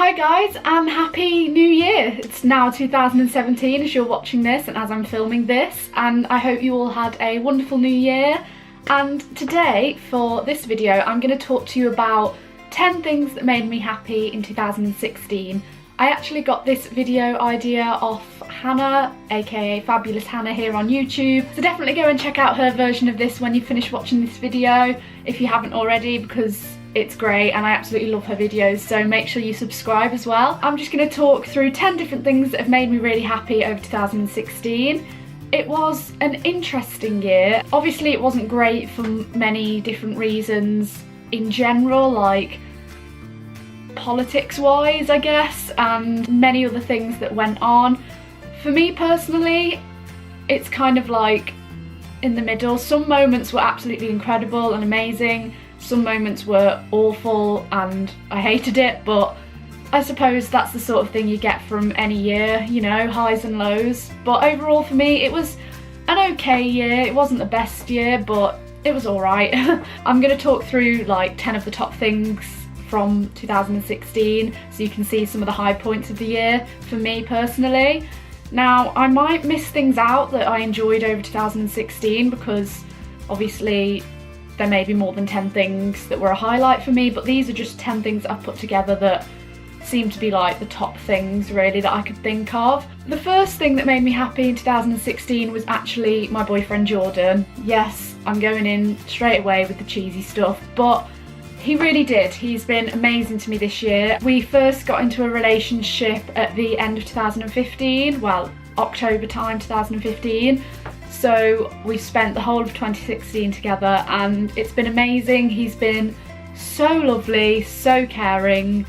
Hi guys, and happy new year. It's now 2017 as you're watching this and as I'm filming this, and I hope you all had a wonderful new year. And today for this video I'm going to talk to you about 10 things that made me happy in 2016. I actually got this video idea off Hannah, aka Fabulous Hannah, here on YouTube, so definitely go and check out her version of this when you finish watching this video if you haven't already, because it's great and I absolutely love her videos, so make sure you subscribe as well. I'm just going to talk through 10 different things that have made me really happy over 2016. It was an interesting year. Obviously it wasn't great for many different reasons in general, like politics wise I guess, and many other things that went on. For me personally, it's kind of like in the middle. Some moments were absolutely incredible and amazing, some moments were awful and I hated it, but I suppose that's the sort of thing you get from any year, you know, highs and lows. But overall for me it was an okay year. It wasn't the best year, but it was alright. I'm going to talk through like 10 of the top things from 2016 so you can see some of the high points of the year for me personally. Now I might miss things out that I enjoyed over 2016 because obviously there may be more than 10 things that were a highlight for me, but these are just 10 things I've put together that seem to be like the top things really that I could think of. The first thing that made me happy in 2016 was actually my boyfriend Jordan. Yes, I'm going in straight away with the cheesy stuff, but he really did. He's been amazing to me this year. We first got into a relationship at the end of 2015, well, October time 2015. So we spent the whole of 2016 together and it's been amazing. He's been so lovely, so caring,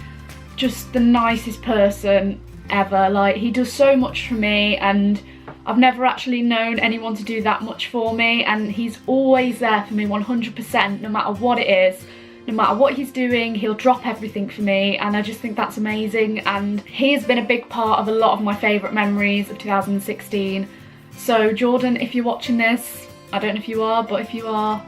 just the nicest person ever. Like, he does so much for me and I've never actually known anyone to do that much for me, and he's always there for me 100% no matter what it is. No matter what he's doing, he'll drop everything for me, and I just think that's amazing, and he has been a big part of a lot of my favourite memories of 2016. So Jordan, if you're watching this, I don't know if you are, but if you are,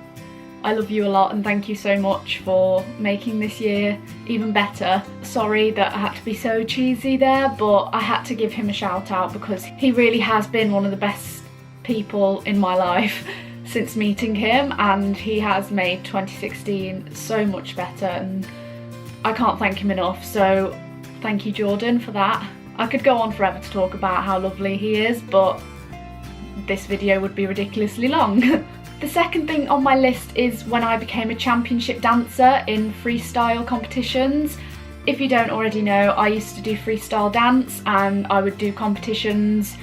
I love you a lot and thank you so much for making this year even better. Sorry that I had to be so cheesy there, but I had to give him a shout out because he really has been one of the best people in my life since meeting him, and he has made 2016 so much better and I can't thank him enough, so thank you Jordan for that. I could go on forever to talk about how lovely he is, but this video would be ridiculously long. The second thing on my list is when I became a championship dancer in freestyle competitions. If you don't already know, I used to do freestyle dance and I would do competitions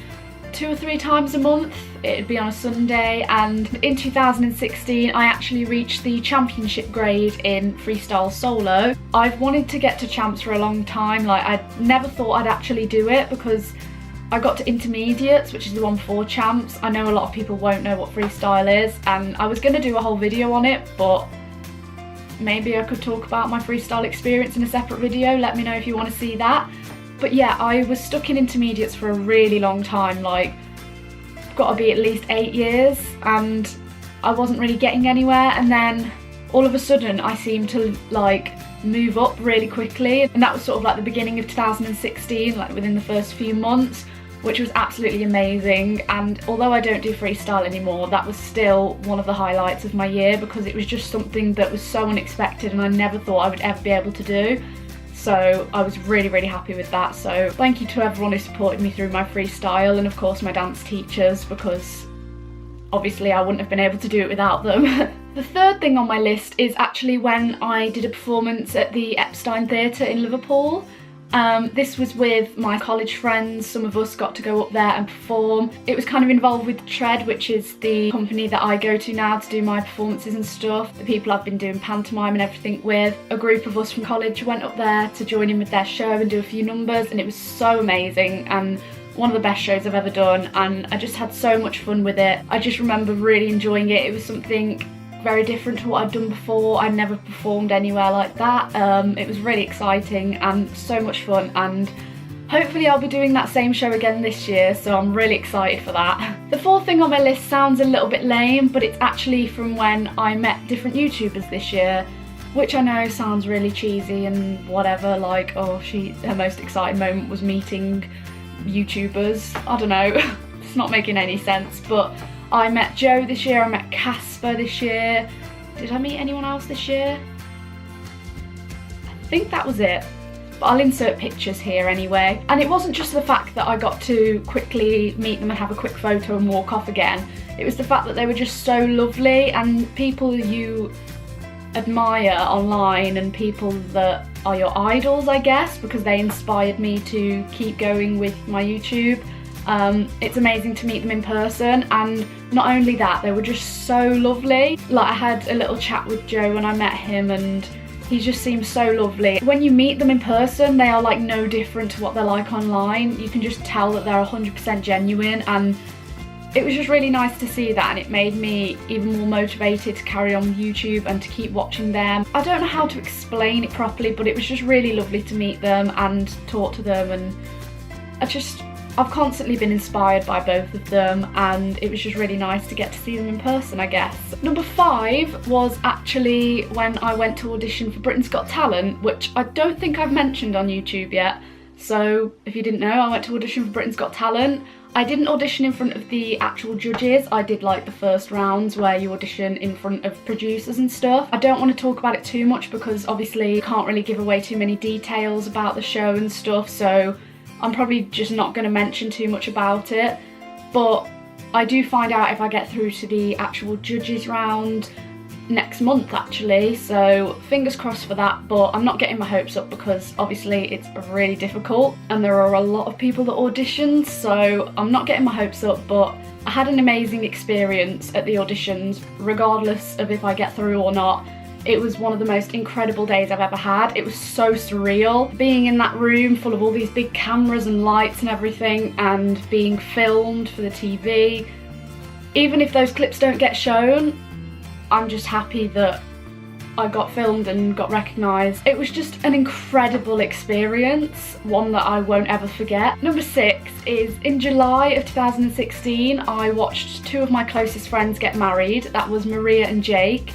2 or 3 times a month. It'd be on a Sunday, and in 2016 I actually reached the championship grade in freestyle solo. I've wanted to get to champs for a long time. Like, I never thought I'd actually do it because I got to intermediates, which is the one for champs. I know a lot of people won't know what freestyle is, and I was going to do a whole video on it, but maybe I could talk about my freestyle experience in a separate video. Let me know if you want to see that. But yeah, I was stuck in intermediates for a really long time, like got to be at least 8 years, and I wasn't really getting anywhere, and then all of a sudden I seemed to like move up really quickly, and that was sort of like the beginning of 2016, like within the first few months, which was absolutely amazing. And although I don't do freestyle anymore, that was still one of the highlights of my year because it was just something that was so unexpected and I never thought I would ever be able to do. So I was really, really happy with that. So thank you to everyone who supported me through my freestyle, and of course my dance teachers, because obviously I wouldn't have been able to do it without them. The third thing on my list is actually when I did a performance at the Epstein Theatre in Liverpool. This was with my college friends. Some of us got to go up there and perform. It was kind of involved with Tread, which is the company that I go to now to do my performances and stuff. The people I've been doing pantomime and everything with. A group of us from college went up there to join in with their show and do a few numbers, and it was so amazing and one of the best shows I've ever done, and I just had so much fun with it. I just remember really enjoying it. It was something very different to what I'd done before. I'd never performed anywhere like that. It was really exciting and so much fun, and hopefully I'll be doing that same show again this year, so I'm really excited for that. The fourth thing on my list sounds a little bit lame, but it's actually from when I met different YouTubers this year. which I know sounds really cheesy and whatever, like, oh, her most exciting moment was meeting YouTubers. I don't know, it's not making any sense, but I met Joe this year, I met Casper this year. Did I meet anyone else this year? I think that was it. But I'll insert pictures here anyway. And it wasn't just the fact that I got to quickly meet them and have a quick photo and walk off again. It was the fact that they were just so lovely, and people you admire online and people that are your idols, I guess, because they inspired me to keep going with my YouTube. It's amazing to meet them in person, and not only that, they were just so lovely. Like, I had a little chat with Joe when I met him, and he just seems so lovely. When you meet them in person, they are like no different to what they're like online. You can just tell that they're 100% genuine, and it was just really nice to see that, and it made me even more motivated to carry on with YouTube and to keep watching them. I don't know how to explain it properly, but it was just really lovely to meet them and talk to them, and I've constantly been inspired by both of them, and it was just really nice to get to see them in person, I guess. Number 5 was actually when I went to audition for Britain's Got Talent, which I don't think I've mentioned on YouTube yet. So if you didn't know, I went to audition for Britain's Got Talent. I didn't audition in front of the actual judges. I did like the first rounds where you audition in front of producers and stuff. I don't want to talk about it too much because obviously you can't really give away too many details about the show and stuff, so I'm probably just not going to mention too much about it. But I do find out if I get through to the actual judges round next month actually, so fingers crossed for that. But I'm not getting my hopes up because obviously it's really difficult and there are a lot of people that audition, so I'm not getting my hopes up. But I had an amazing experience at the auditions regardless of if I get through or not. It was one of the most incredible days I've ever had. It was so surreal, being in that room full of all these big cameras and lights and everything, and being filmed for the TV. Even if those clips don't get shown, I'm just happy that I got filmed and got recognised. It was just an incredible experience, one that I won't ever forget. Number 6 is in July of 2016, I watched 2 of my closest friends get married. That was Maria and Jake.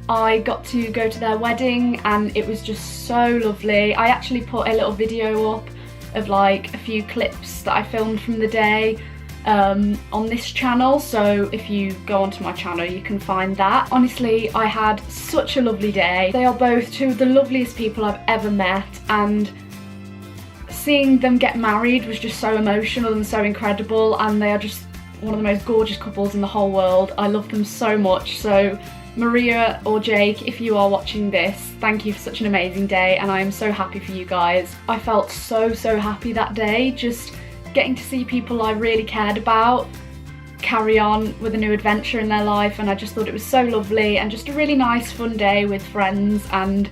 I got to go to their wedding and it was just so lovely. I actually put a little video up of like a few clips that I filmed from the day on this channel, so if you go onto my channel you can find that. Honestly, I had such a lovely day. They are both 2 of the loveliest people I've ever met, and seeing them get married was just so emotional and so incredible, and they are just one of the most gorgeous couples in the whole world. I love them so much. So Maria or Jake, if you are watching this, thank you for such an amazing day, and I am so happy for you guys. I felt so happy that day, just getting to see people I really cared about carry on with a new adventure in their life, and I just thought it was so lovely and just a really nice fun day with friends, and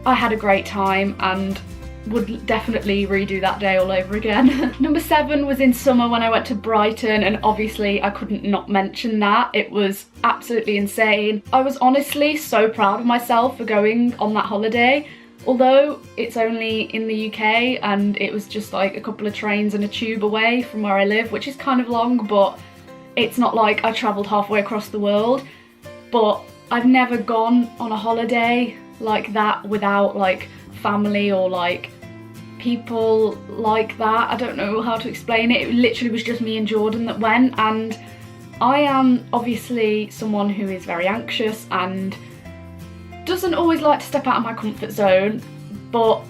I had a great time and would definitely redo that day all over again. Number 7 was in summer when I went to Brighton, and obviously I couldn't not mention that. It was absolutely insane. I was honestly so proud of myself for going on that holiday. Although it's only in the UK and it was just like a couple of trains and a tube away from where I live, which is kind of long, but it's not like I travelled halfway across the world. But I've never gone on a holiday like that without like family or like people like that. I don't know how to explain it. It literally was just me and Jordan that went, and I am obviously someone who is very anxious and doesn't always like to step out of my comfort zone, but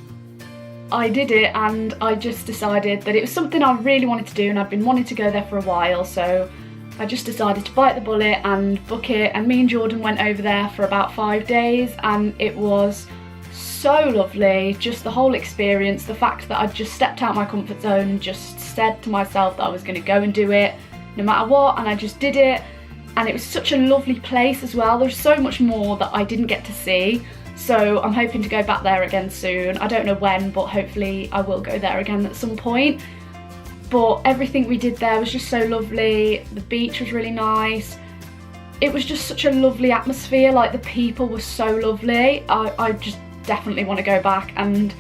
I did it and I just decided that it was something I really wanted to do, and I'd been wanting to go there for a while, so I just decided to bite the bullet and book it. And me and Jordan went over there for about 5 days, and it was so lovely. Just the whole experience, the fact that I'd just stepped out of my comfort zone and just said to myself that I was going to go and do it no matter what, and I just did it. And it was such a lovely place as well. There's so much more that I didn't get to see, so I'm hoping to go back there again soon. I don't know when, but hopefully I will go there again at some point. But everything we did there was just so lovely. The beach was really nice. It was just such a lovely atmosphere. Like, the people were so lovely. I just definitely want to go back, and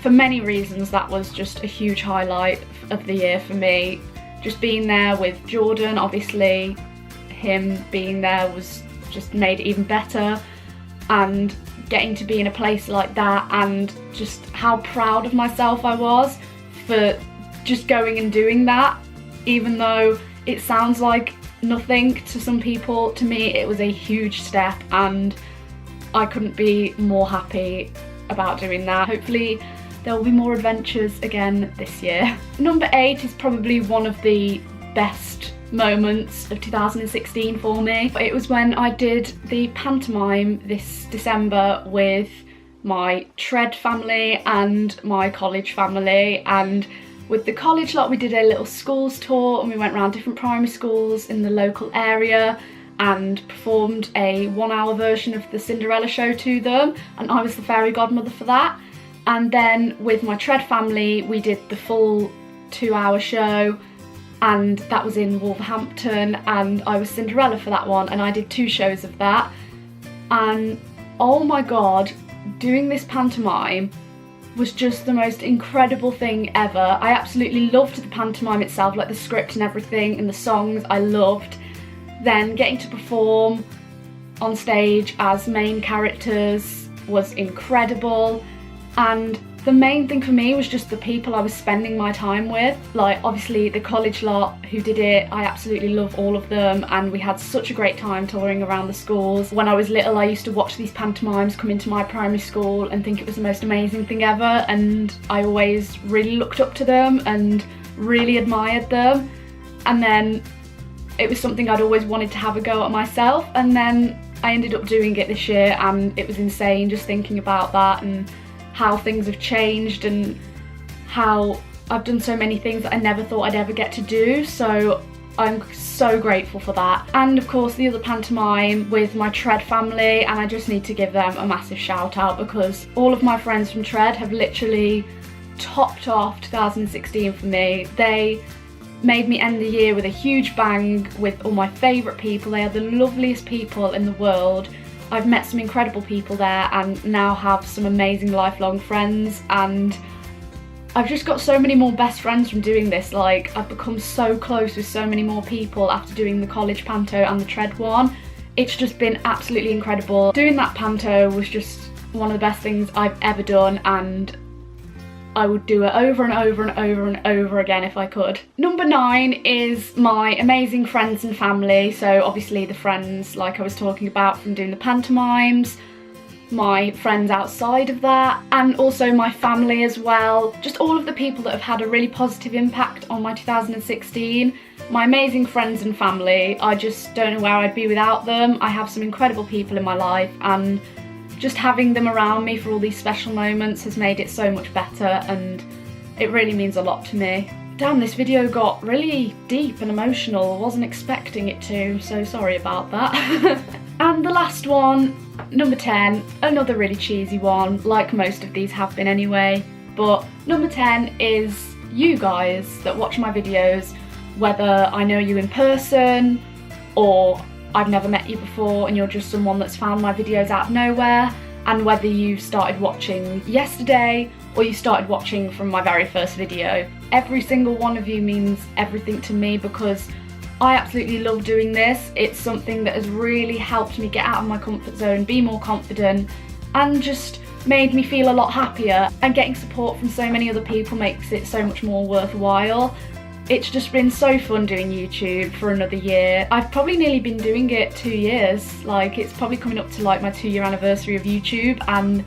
for many reasons that was just a huge highlight of the year for me. Just being there with Jordan, obviously him being there was just made it even better, and getting to be in a place like that, and just how proud of myself I was for just going and doing that. Even though it sounds like nothing to some people, to me it was a huge step, and I couldn't be more happy about doing that. Hopefully there will be more adventures again this year. Number 8 is probably one of the best moments of 2016 for me. It was when I did the pantomime this December with my Tread family and my college family. And with the college lot, we did a little schools tour and we went around different primary schools in the local area and performed a 1-hour version of the Cinderella show to them, and I was the fairy godmother for that. And then with my Tread family, we did the full 2-hour show, and that was in Wolverhampton, and I was Cinderella for that one, and I did 2 shows of that. And oh my god, doing this pantomime was just the most incredible thing ever. I absolutely loved the pantomime itself, like the script and everything, and the songs I loved. Then getting to perform on stage as main characters was incredible, and the main thing for me was just the people I was spending my time with. Like, obviously the college lot who did it, I absolutely love all of them, and we had such a great time touring around the schools. When I was little, I used to watch these pantomimes come into my primary school and think it was the most amazing thing ever, and I always really looked up to them and really admired them. And then it was something I'd always wanted to have a go at myself, and then I ended up doing it this year, and it was insane just thinking about that and how things have changed and how I've done so many things that I never thought I'd ever get to do. So I'm so grateful for that. And of course the other pantomime with my Tread family, and I just need to give them a massive shout out because all of my friends from Tread have literally topped off 2016 for me. They made me end the year with a huge bang with all my favourite people. They are the loveliest people in the world. I've met some incredible people there and now have some amazing lifelong friends, and I've just got so many more best friends from doing this. Like, I've become so close with so many more people after doing the college panto and the Tread one. It's just been absolutely incredible. Doing that panto was just one of the best things I've ever done, and I would do it over and over and over and over again if I could. Number 9 is my amazing friends and family. So obviously the friends like I was talking about from doing the pantomimes, my friends outside of that, and also my family as well. Just all of the people that have had a really positive impact on my 2016. My amazing friends and family, I just don't know where I'd be without them. I have some incredible people in my life, and just having them around me for all these special moments has made it so much better, and it really means a lot to me. Damn, this video got really deep and emotional. I wasn't expecting it to, so sorry about that. And the last one, number 10, another really cheesy one, like most of these have been anyway, but number 10 is you guys that watch my videos, whether I know you in person or I've never met you before and you're just someone that's found my videos out of nowhere, and whether you started watching yesterday or you started watching from my very first video. Every single one of you means everything to me because I absolutely love doing this. It's something that has really helped me get out of my comfort zone, be more confident, and just made me feel a lot happier. And getting support from so many other people makes it so much more worthwhile. It's just been so fun doing YouTube for another year. I've probably nearly been doing it 2 years. Like, it's probably coming up to like my 2-year anniversary of YouTube, and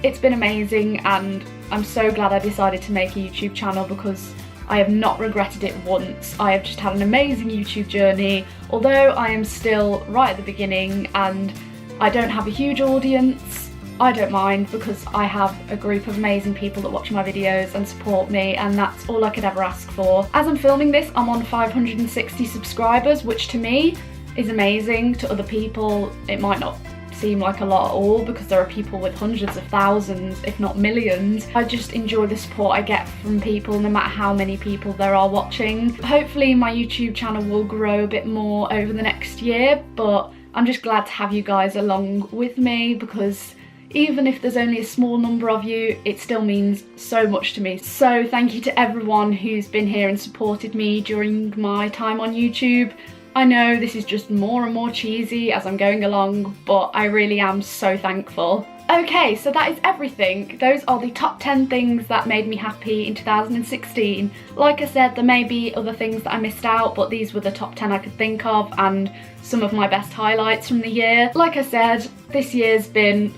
it's been amazing, and I'm so glad I decided to make a YouTube channel because I have not regretted it once. I have just had an amazing YouTube journey. Although I am still right at the beginning and I don't have a huge audience, I don't mind because I have a group of amazing people that watch my videos and support me, and that's all I could ever ask for. As I'm filming this, I'm on 560 subscribers, which to me is amazing. To other people, it might not seem like a lot at all because there are people with hundreds of thousands, if not millions. I just enjoy the support I get from people, no matter how many people there are watching. Hopefully my YouTube channel will grow a bit more over the next year, but I'm just glad to have you guys along with me because even if there's only a small number of you, it still means so much to me. So thank you to everyone who's been here and supported me during my time on YouTube. I know this is just more and more cheesy as I'm going along, but I really am so thankful. Okay, so that is everything. Those are the top 10 things that made me happy in 2016. Like I said, there may be other things that I missed out, but these were the top 10 I could think of and some of my best highlights from the year. Like I said, this year's been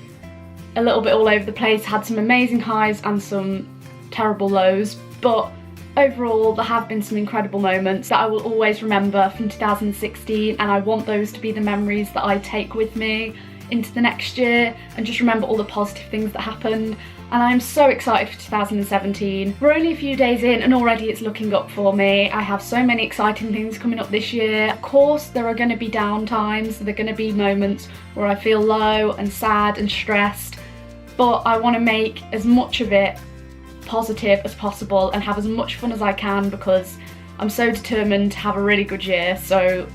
a little bit all over the place, had some amazing highs and some terrible lows, but overall there have been some incredible moments that I will always remember from 2016, and I want those to be the memories that I take with me into the next year and just remember all the positive things that happened. And I'm so excited for 2017. We're only a few days in and already it's looking up for me. I have so many exciting things coming up this year. Of course there are going to be down times, there are going to be moments where I feel low and sad and stressed, but I want to make as much of it positive as possible and have as much fun as I can, because I'm so determined to have a really good year, so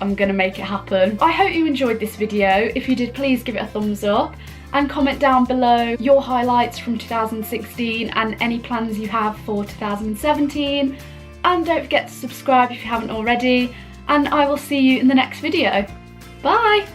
I'm gonna make it happen. I hope you enjoyed this video. If you did, please give it a thumbs up and comment down below your highlights from 2016 and any plans you have for 2017. And don't forget to subscribe if you haven't already, and I will see you in the next video. Bye!